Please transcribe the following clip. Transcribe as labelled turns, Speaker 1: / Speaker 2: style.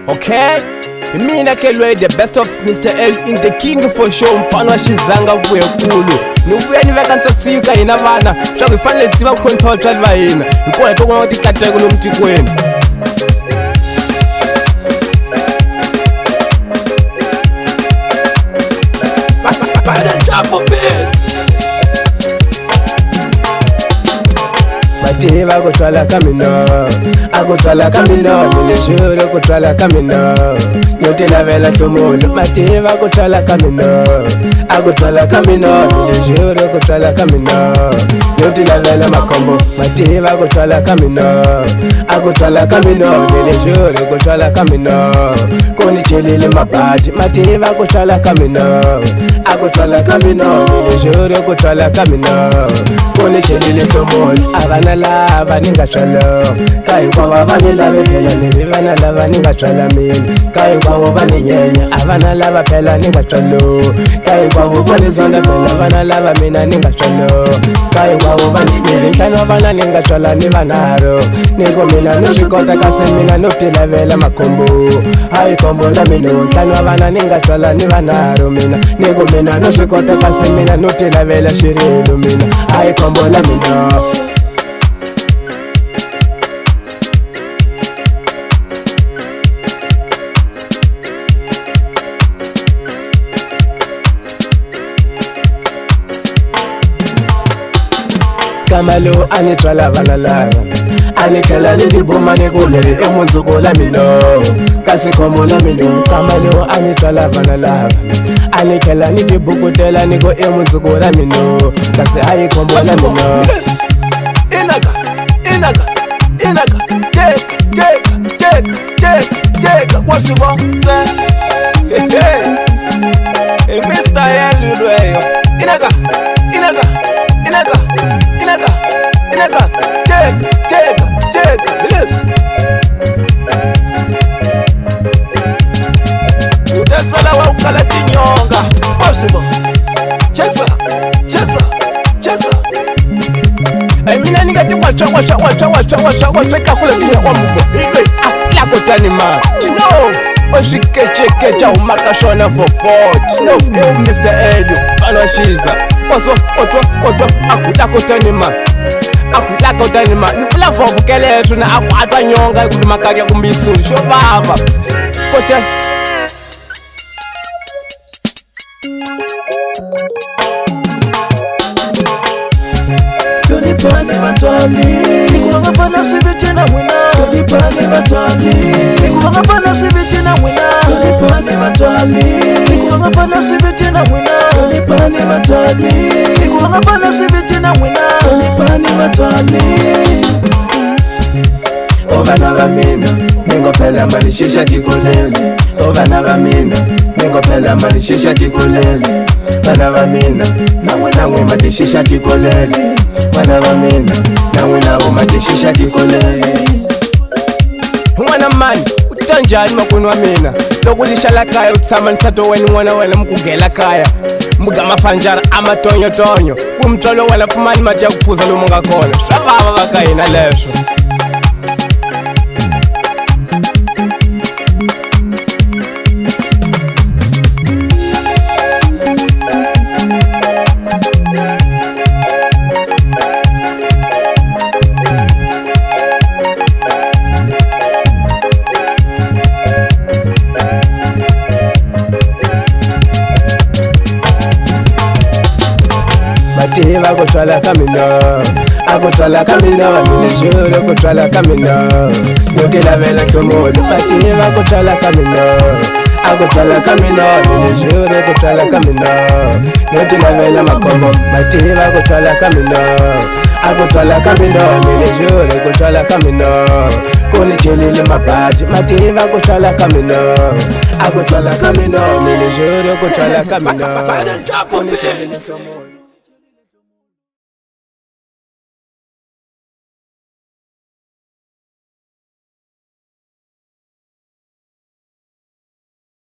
Speaker 1: Okay? Mina kelwe the best of Mr. L in the king for show mfano wa Shizanga vuye kulu nuvuya ni vakanza siyuka hina vana swa ku fanele tiva ku control vatswari va hina hikuva hi to kuma tikateko lomu tikweni Mativa kutwala kamino, akutwala kamino, nilishuru kutwala kamino, nyotila vela tumuno. Mativa kutwala kamino, akutwala kamino, nilishuru kutwala kamino, nyotila vela makombo. Mativa kutwala kamino, akutwala kamino, nilishuru kutwala kamino, kuni chilili mabati. Mativa kutwala kamino, akutwala kamino, nilishuru kutwala kamino, kuni chilili tumuno. Avana lava ningatshalo kai kwava vani lava phela ni vana lava ningatshwala mina kai kwavo vani nyenya avana lava phela ningatshalo kai kwavo vani zonda phela vana lava mina ningatshalo kai kwavo vani nyenya nhlano vana ningatshwala ni vanaro niko mina no swikota kasi mina no tilavela makhombo hayi khombo la mina nhlano vana ningatshwala ni vanaro mina niko mina no swikota kasi mina no tilavela xirilo mina hayi khombo la mina Kamalo anitwala vana lava anikela nitiboma nikule emunzuko la mino kasi khombo la mino kamalo anitwala vana lava anikela nitibukutela niko emunzuko la mino kasi hayi khombo la mino inaga take what's wrong hey Mr. L lweyo inaga take lips udasala wa ukala tinyonga possible chesa ay mina ningati wacha kakula tinya kwa mvo ibe la kotani ma no oshikechekecha umakashona for 40 no Mr. Elio fana shiza otwa akuta kotani ma akulaka utanima nifula vovukele suna akwatwa nyonga kulumakake kumbisuri sho baba kote Tulipane vatwali Nikuwangafana usivitina mwina Tulipane vatwali Nikuwangafana usivitina mwina Tulipane vatwali Nikuwangafana usivitina mwina Tulipane vatwali Nikuwangafana usivitina mwina Tulipane vatwali Ovana vamina Ningophela manishisha tikulele Ovana vamina Ningophela manishisha tikulele Vana vamina Namwe matishisha tikulele Vana vamina Namwe matishisha tikulele Mwana mani utanjani makuni wa mina lokulishala kaya utsama nsato wena mkugela kaya mugama fanjara amatonyo kumtolo wena fumani mati ya kuphuza lumunga kona swababa vakayina leswo Mativa kutwala kamino akutwala kamino nilishuru kutwala kamino nyotila vela tumuno Mativa kutwala kamino akutwala kamino nilishuru kutwala kamino nyotila vela makombo Mativa kutwala kamino akutwala kamino nilishuru kutwala kamino kuni chilili mabati Mativa kutwala kamino akutwala kamino nilishuru kutwala kamino kuni chilili